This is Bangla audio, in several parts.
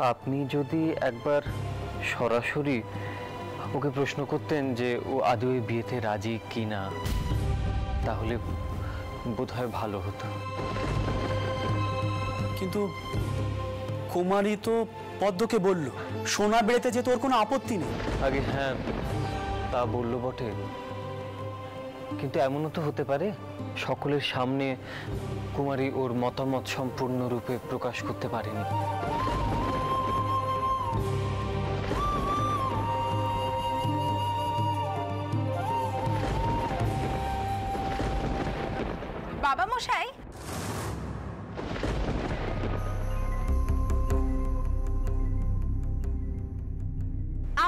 আপনি যদি একবার সরাসরি ওকে প্রশ্ন করতেন যে ও আদৌ এই বিয়েতে রাজি কিনা, তাহলে বোধহয় ভালো হতো। কিন্তু কুমারী তো পদ্মকে বলল সোনা বেড়েতে যে তোর কোনো আপত্তি নেই। আগে হ্যাঁ, তা বলল বটে, কিন্তু এমনও তো হতে পারে সকলের সামনে কুমারী ওর মতামত সম্পূর্ণরূপে প্রকাশ করতে পারেনি। বাবা মশাই,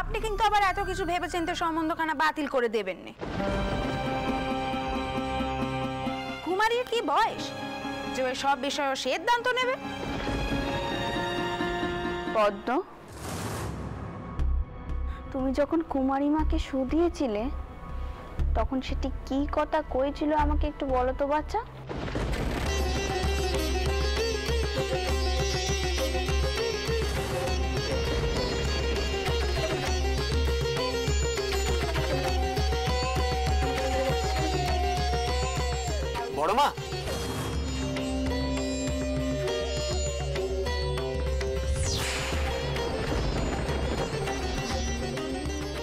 আপনি কিন্তু আবার এত কিছু ভেবেচিন্তে সম্বন্ধখানা বাতিল করে দেবেন না। কুমারীর কি বয়স যে ওই সব বিষয়ে সিদ্ধান্ত নেবে? পদ্ম, তুমি যখন কুমারী মাকে শুধিয়েছিলে তখন সেটি কি কথা কইছিল আমাকে একটু বলো তো বাচ্চা। বড় মা,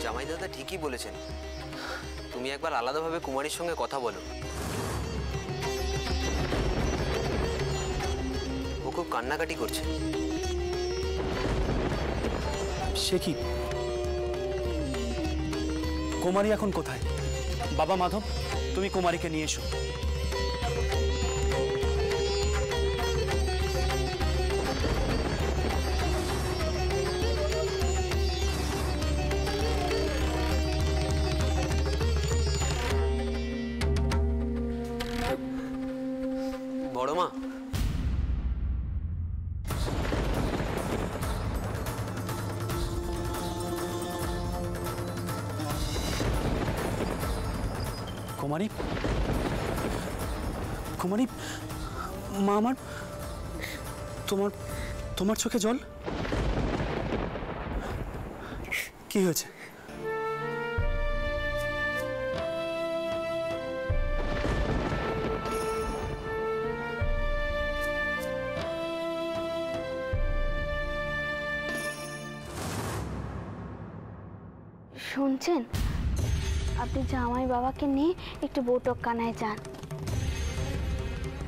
জামাই দাদা ঠিকই বলেছেন, তুমি একবার আলাদাভাবে কুমারীর সঙ্গে কথা বলো। ও খুব কান্নাকাটি করছে। সে কি? কুমারী এখন কোথায়? বাবা মাধব, তুমি কুমারীকে নিয়ে এসো। বড় মা, কুমারী, কুমারী মা আমার, তোমার তোমার চোখে জল কি হয়েছে? শুনছেন, আপনি জামাই বাবাকে নিয়ে একটু বৈঠক খানায় যান।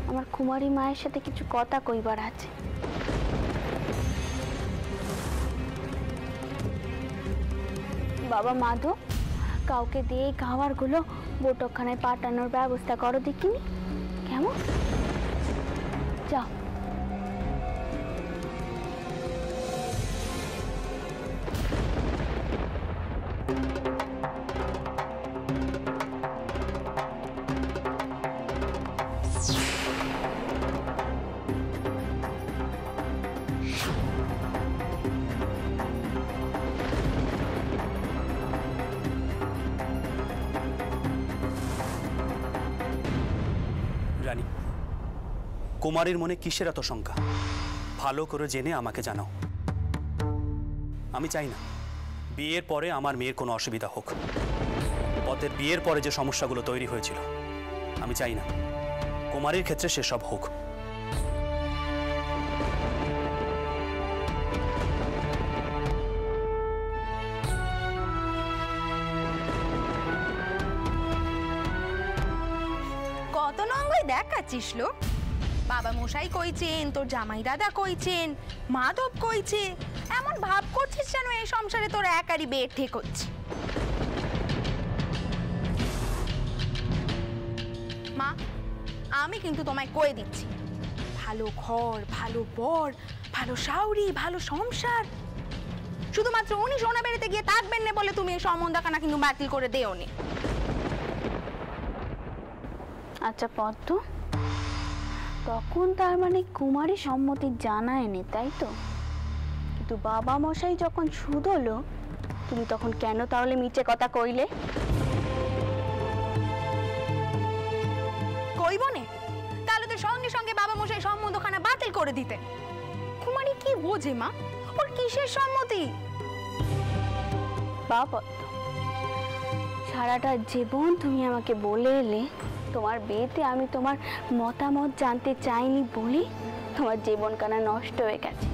আমার কুমারী মায়ের সাথে কিছু কথা কইবার আছে। বাবা মাধব, কাউকে দিয়ে এই খাবারগুলো বৈঠক খানায় পাঠানোর ব্যবস্থা করো দেখিনি, কেমন? যাও। রানী, কুমারীর মনে কিসের এত শঙ্কা? ভালো করে জেনে আমাকে জানাও। আমি চাই না বিয়ের পরে আমার মেয়ের কোনো অসুবিধা হোক। পদ্মের বিয়ের পরে যে সমস্যাগুলো তৈরি হয়েছিল, আমি চাই না কুমারীর ক্ষেত্রে সেসব হোক। কত নঙ্গই দেখাচ্ছিস লোক। বাবা মশাই কইছেন, তোর জামাই দাদা কইছেন, মাধব কইছে, এমন ভাব করছিস যেন এই সংসারে তোর একারই বিয়ে ঠিক হচ্ছে। মা, আমি কিন্তু তোমায় কয়ে দিচ্ছি, ভালো ঘর, ভালো বর, ভালো শাওরি, ভালো সংসার, শুধুমাত্র উনি সোনা বেড়াতে গিয়ে থাকবেন না বলে তুমি এই সম্বন্ধখানা কিন্তু বাতিল করে দেও নি। আচ্ছা পদ্ম, তখন তার মানে কুমারী সম্মতি জানায়নি, তাই তো? কিন্তু বাবা মশাই যখন শুধলো, তুমি তখন কেন তাহলে মিছে কথা কইলে? কইব নে, তাহলে তো সঙ্গে সঙ্গে বাবা মশাই সম্বন্ধখানা বাতিল করে দিতেন। কুমারী কি বোঝে মা? ওর কিসের সম্মতি? বাবা, সারাটা জীবন তুমি আমাকে বলে এলে তোমার বিয়েতে আমি তোমার মতামত জানতে চাইনি বলে তোমার জীবনখানা নষ্ট হয়ে গেছে।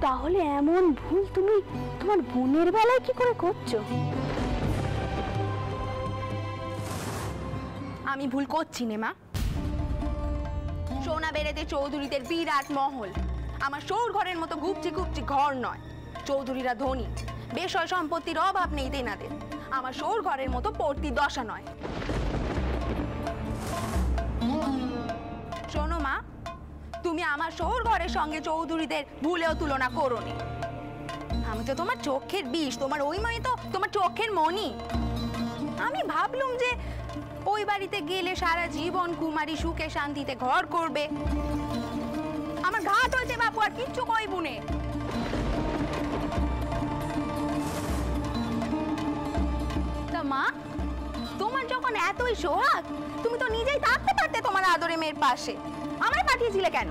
তাহলে এমন ভুল তুমি তোমার বোনের বেলায় কি করে করছো? আমি ভুল করছি নে মা। সোনা বেড়েতে চৌধুরীদের বিরাট মহল, আমার সৌর ঘরের মতো গুপচি গুপচি ঘর নয়। চৌধুরীরা ধনী, বিষয় সম্পত্তির অভাব নেই তেনাদের। আমার সৌর ঘরের মতো পড়তি দশা নয়। শোনো মা, তুমি আমার সৌর ঘরের সঙ্গে চৌধুরীদের ভুলেও তুলনা করোনি। আমি তো তোমার চোখের বিষ, তোমার ওই মেয়ে তো তোমার চোখের মণি। আমি ভাবলুম যে ওই বাড়িতে গেলে সারা জীবন কুমারী সুখে শান্তিতে ঘর করবে। আমার ঘাট হয়েছে বাপু, আর কিচ্ছু কইবু নে। তা মা, তোমার যখন এতই সোহাগ, তুমি তো নিজেই থাকতে পারতে তোমার আদরে মেয়ের পাশে। আমায় পাঠিয়েছিলে কেন?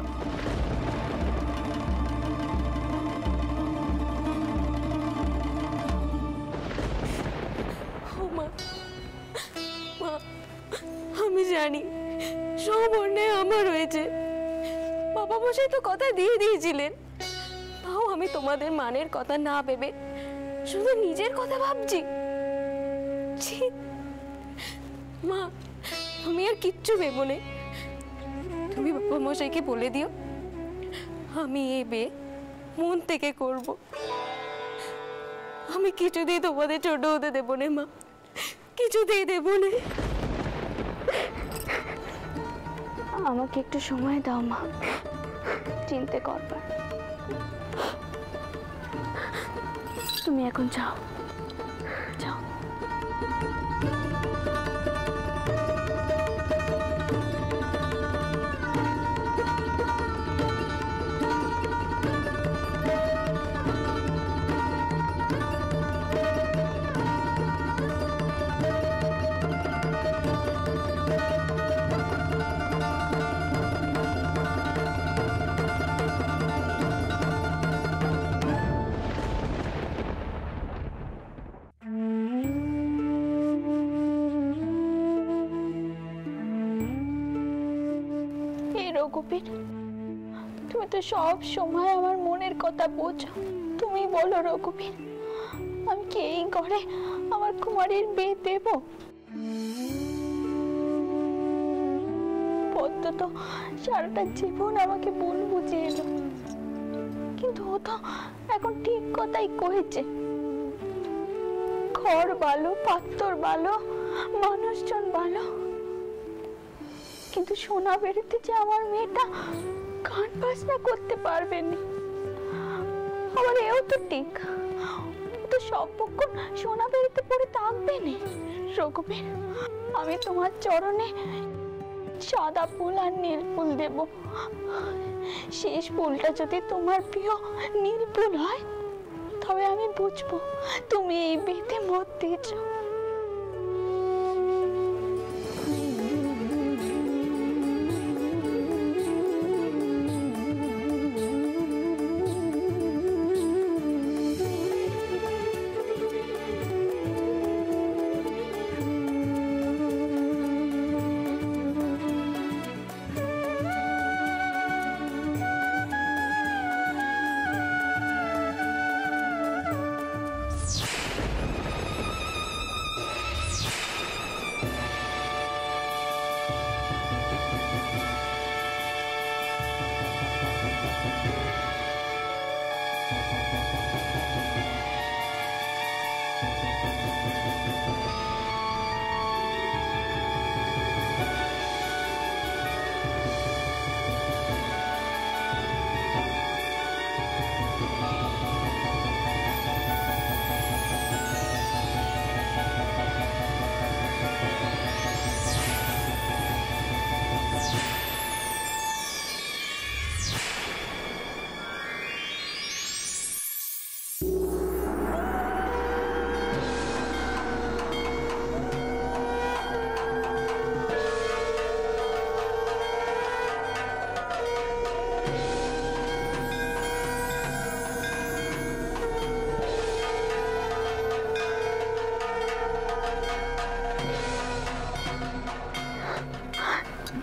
আমি জানি সব অন্যায় আমার হয়েছে। বাবা মশাই তো কথা দিয়ে দিয়েছিলেন, তাও আমি তোমাদের মানের কথা না ভেবে শুধু নিজের কথা ভাবছি। ছি মা, তুমি আর কিচ্ছু ভেবো না। তুমি বাবা মশাইকে বলে দিও আমি এই বিয়ে মন থেকে করব। আমি কিছুতেই তোমাদের ছোট হতে দেবো না মা, কিছুতেই দেবো না। আমাকে একটু সময় দাও মা, চিন্তা করবার। তুমি এখন যাও, যাও। রঘুবীর, তুমি তো সব সময় আমার মনের কথা বোঝো। তুমি বলো রঘুবীর, আমি কি এই ঘরে আমার কুমারীর বিয়ে দেব? পদ্ম তো সারাটা জীবন আমাকে ভুল বুঝিয়ে এলো, কিন্তু ও তো এখন ঠিক কথাই কয়েছে। ঘর ভালো, পাত্তর ভালো, মানুষজন ভালো, কিন্তু সোনা বেরোতে যে আমার মেয়েটা গান বাজনা করতে পারবে না। আবার এও তো ঠিক, তো সবক্ষণ সোনা বেরোতে পড়ে থাকবে না। রঘুবীর, আমি তোমার চরণে সাদা ফুল আর নীল ফুল দেব। শেষ ফুলটা যদি তোমার প্রিয় নীল ফুল হয়, তবে আমি বুঝবো তুমি এই বিয়েতে মত দিয়েছ।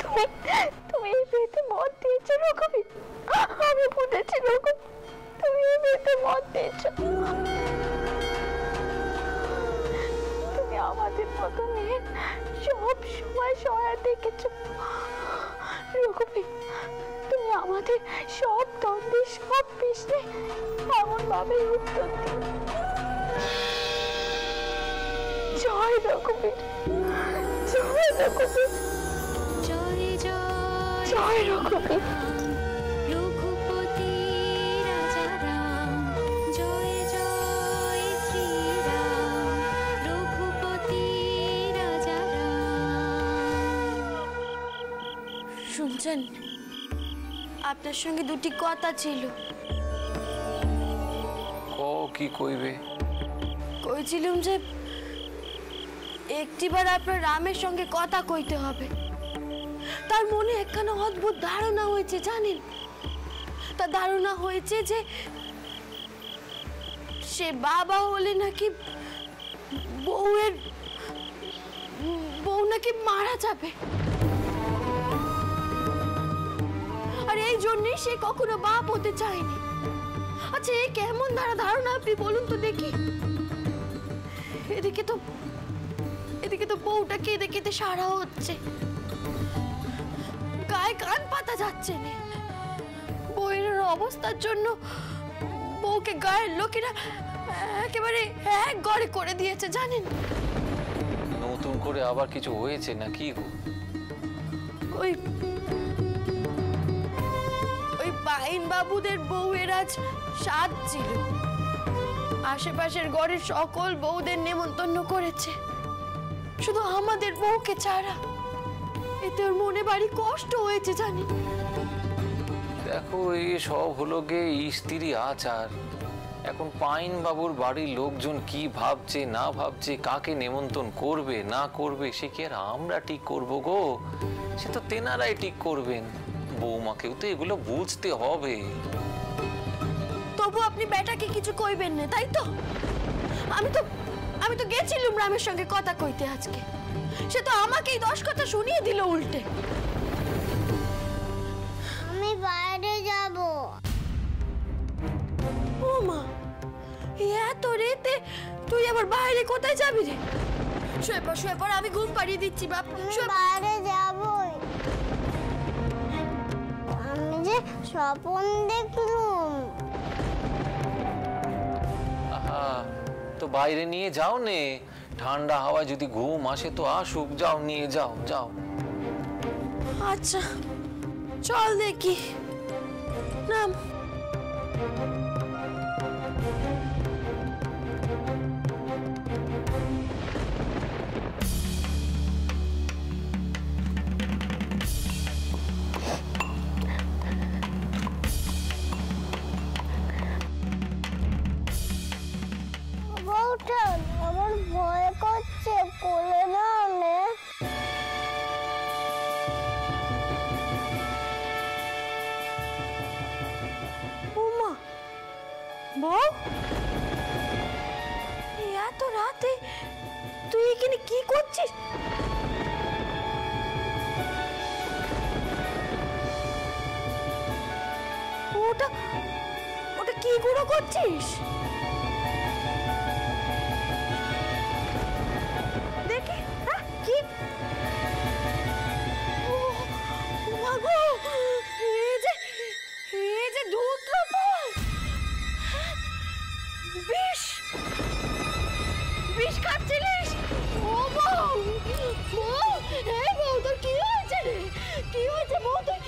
তুমি তুমি এই বিয়েতে মত দিয়েছো রঘুবীর। আমি বুঝেছি রঘুবীর, তুমি এই বিয়েতে মত দিয়েছো। তুমি আমাদের মতো মেয়ে সব সময় সহায় দেখেছো রঘুবীর। তুমি আমাদের সব দ্বন্দ্বে সব প্রশ্নে এমন ভাবে উত্তর দিও। জয় রঘুবীর, জয় রঘুবীর, জয় জয় জয় রঘুবীর। রঘুপতি রাজা রাম, জয় জয় শ্রীরাম, রঘুপতি রাজা রাম। শুনছেন, আপনার সঙ্গে দুটি কথা ছিল। ও কি কইবে? কইছিলাম যে একটিবার আপনার রামের সঙ্গে কথা কইতে হবে। তার মনে একখানা অদ্ভুত ধারণা হয়েছে জানেন। তার ধারণা হয়েছে যে সে বাবা হলে নাকি বউ নাকি মারা যাবে, আর এই জন্যই সে কখনো বাপ হতে চায়নি। আচ্ছা, এই কেমন ধারণা আপনি বলুন তো দেখি। এদিকে তো বউটা কেঁদে কেঁদে সারা হচ্ছে, গায়ে কান পাতা যাচ্ছে না। বউয়ের অবস্থার জন্য বউকে গায়ের লোকেরা একেবারে এক গড়ে করে দিয়েছে জানেন। নতুন করে আবার কিছু হয়েছে না কি গো? ওই পাইন বাবুদের বউয়ের আজ সাধ ছিল। আশেপাশের ঘরের সকল বউদের নেমন্তন্ন করেছে, শুধু আমাদের বউকে ছাড়া। এতে ওর মনে বাড়ি কষ্ট হয়েছে জানি। দেখো, এই সব হলো গে স্ত্রী আচার। এখন পাইন বাবুর বাড়ির লোকজন কি ভাবছে না ভাবছে, কাকে নেমন্তন্ন করবে না করবে, সে কি আর আমরা ঠিক করবো গো? সে তো তেনারাই ঠিক করবেন। বৌমাকেও তো এগুলো বুঝতে হবে। তবু আপনি বেটাকে কিছু কইবেন না, তাই তো? আমি তো গেছিলাম রামের সঙ্গে কথা কইতে আজকে। সে তো আমাকেই 10 কথা শুনিয়ে দিল উল্টে। আমি বাইরে যাব। ও মা, এত রেতে তুই আবার বাইরে কোথায় যাবি রে? শুয়ে পড়, আমি ঘুম পাড়িয়ে দিচ্ছি বাপ। বাইরে যাবই। আমি যে স্বপ্ন দেখলুম। আহা, তো বাইরে নিয়ে যাও নে। ঠান্ডা হাওয়া যদি ঘুম আসে তো আসুক, যাও নিয়ে যাও যাও। আচ্ছা চল দেখি। নাম। বউটা আমার ভয় করছে, কোলে নাও নে। উমা, বউ, এত রাতে তুই এখানে কি করছিস? ওটা কি গুঁড়ো করছিস? দেখি, কি? ও মা গো, এই যে দুধ ফল। বিষ খাচ্ছিলিস? ও বউ, বউ তোর কি হয়েছে রে? কি হয়েছে বউ? তুই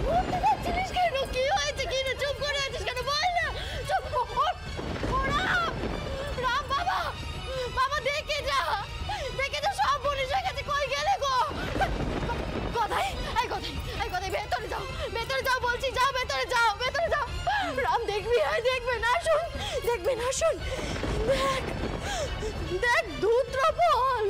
মরতে যাচ্ছিলিস কেন? কি হয়েছে? কি রে, চুপ করে আছিস কেন? বল না। চুপ। রাম বাবা, দেখে যা সব বলিস হয়ে গেছে। কই গেলে গো? কোথায়? ভেতরে যাও বলছি। যাও ভেতরে যাও। রাম দেখবি না শুন। দেখ দুধ ফল।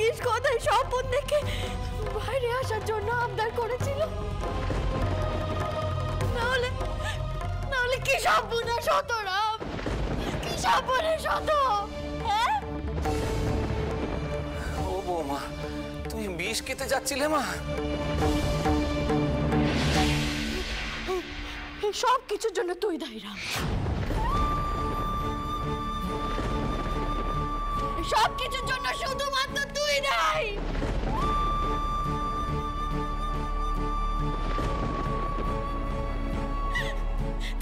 ভাগ্যিস কোথায় স্বপ্ন দেখে বাইরে আসার জন্য আবদার করেছিল, নাহলে নাহলে কি সর্বনাশ হতো রাম, কি সর্বনাশ হতো। হ্যাঁ ও বৌমা, তুমি বিষ খেতে যাচ্ছিলে মা? সব কিছুর জন্য তুই দায়ী রাম, সব কিছুর জন্য শুধুমাত্র তুই দায়ী।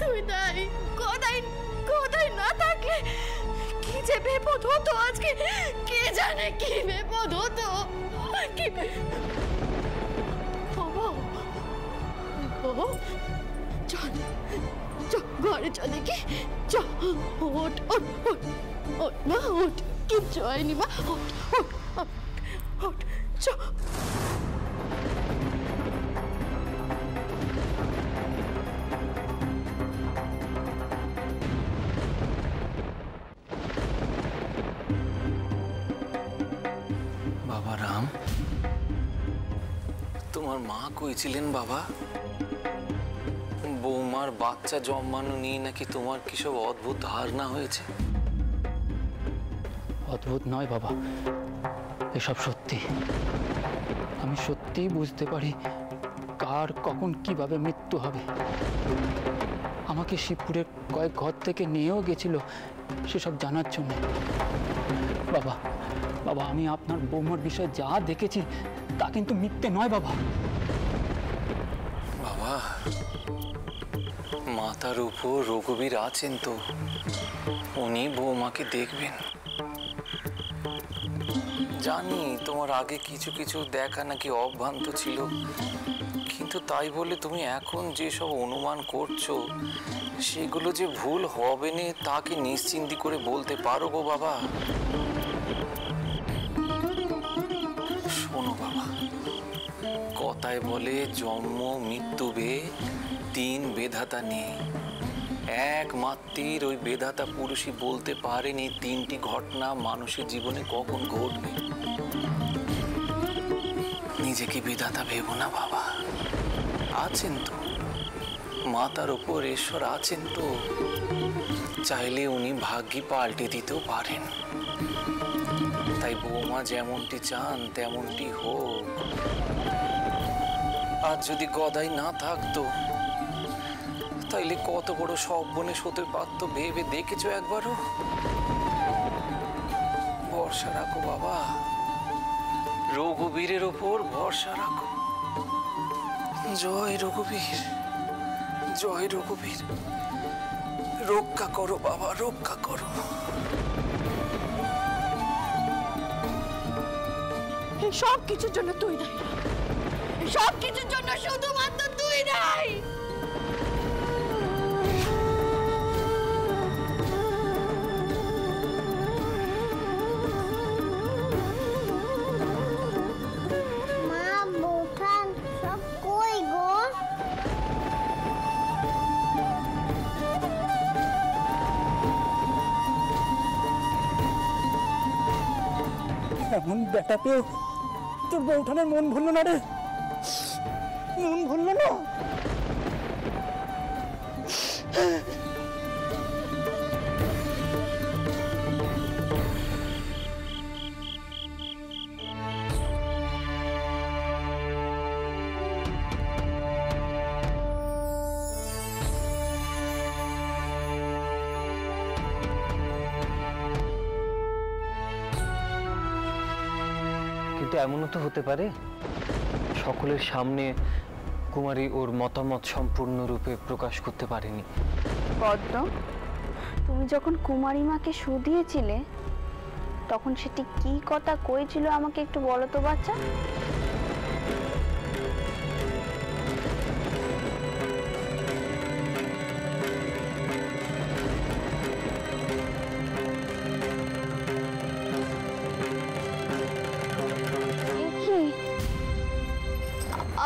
তুই দায়ী। কোথায় কোথায় না থাকলে কি যে বিপদ হতো আজকে, কে জানে কি বিপদ হতো। কি বাবা, চল চল ঘরে চলে কি, চল ওঠ ওঠ ওঠ ওঠ মা, ওঠ, কিচ্ছু হয়নি মা, ওঠ ওঠ ওঠ চল। বাবা রাম, তোমার মা কইছিলেন বাবা বৌমার বাচ্চা জন্মানো নিয়ে নাকি তোমার কিসব অদ্ভুত ধারণা হয়েছে? অদ্ভুত নয় বাবা, এসব সত্যি। আমি সত্যিই বুঝতে পারি কার কখন কিভাবে মৃত্যু হবে। আমাকে শিবপুরের কয়েক ঘর থেকে নিয়েও গেছিল সেসব জানার জন্য। বাবা বাবা, আমি আপনার বৌমার বিষয়ে যা দেখেছি তা কিন্তু মিথ্যে নয় বাবা। বাবা, মাথার উপর রঘুবীর আছেন তো, উনি বৌমাকে দেখবেন। জানি তোমার আগে কিছু কিছু দেখা নাকি অভ্রান্ত ছিল, কিন্তু তাই বলে তুমি এখন যেসব অনুমান করছো সেগুলো যে ভুল হবে না তা কি নিশ্চিন্তি করে বলতে পারো গো বাবা? শোনো বাবা, কথায় বলে জন্ম মৃত্যু বে তিন বেধাতা নেই। একমাত্র ওই বেধাতা পুরুষই বলতে পারেনি তিনটি ঘটনা মানুষের জীবনে কখন ঘটবে। নিজেকে বিধাতা ভেবো না বাবা, আছেন তো মাতার ওপর ঈশ্বর আছেন তো, চাইলে উনি ভাগ্যি পাল্টে দিতেও পারেন। তাই বৌমা যেমনটি চান তেমনটি হোক। আর যদি গদাই না থাকতো তাইলে কত বড় সর্বনাশ হতে পারতো ভেবে দেখেছো একবারও? ভরসা রাখো বাবা, রঘুবীরের ওপর ভরসা রাখো। জয় রঘুবীর, জয় রঘুবীর। রক্ষা করো বাবা, রক্ষা করো। সব কিছুর জন্য তুই দায়ী, সব কিছুর জন্য শুধুমাত্র তুই দায়ী। মা বোঠান সব কই গো? এমন বেটা পেয়েও তোর বউঠানের মন ভুললো না রে, মন ভুললো না। কিন্তু এমনও তো হতে পারে সকলের সামনে কুমারী ওর মতামত সম্পূর্ণরূপে প্রকাশ করতে পারেনি। পদ্ম, তুমি যখন কুমারী মাকে শুধিয়েছিলে তখন সেটি কি কথা কইছিল আমাকে একটু বলো তো বাচ্চা।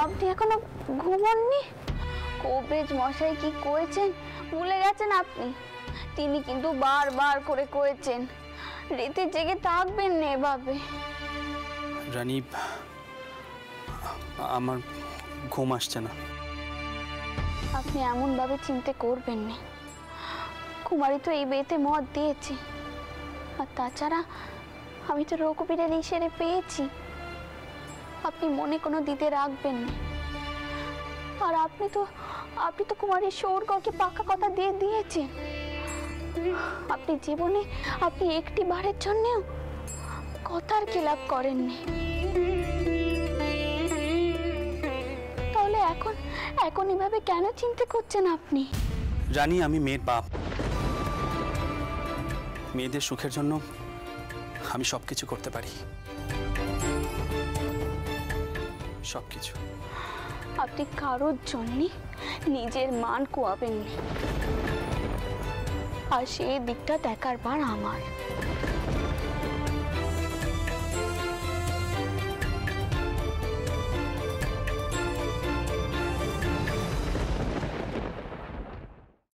আপনি এখনো ঘুমোননি? কবিরাজ মশাই কি কয়েছেন ভুলে গেছেন আপনি? তিনি কিন্তু বারবার করে কয়েছেন রাতে জেগে থাকবেন না এভাবে। রানী, আমার ঘুম আসছে না। আপনি এমনভাবে চিন্তা করবেন না। কুমারী তো এই বিয়েতে মত দিয়েছে, আর তাছাড়া আমি তো রঘুবীরের ইশারে পেয়েছি। আপনি মনে কোনো দিতে রাখবেন না। আর আপনি তো কুমারীর সৌরগকে পাকা কথা দিয়ে দিয়েছেন। আপনি জীবনে আপনি একটি বারের জন্যেও কথার খেলাপ করেননি। তাহলে এখন এভাবে কেন চিন্তা করছেন আপনি? রানী, আমি মেয়ের বাপ। মেয়েদের সুখের জন্য আমি সবকিছু করতে পারি, সবকিছু। আপনি কারোর জন্য নিজের মান কোয়াবেন না, আর সেই দিকটা দেখার বার আমার।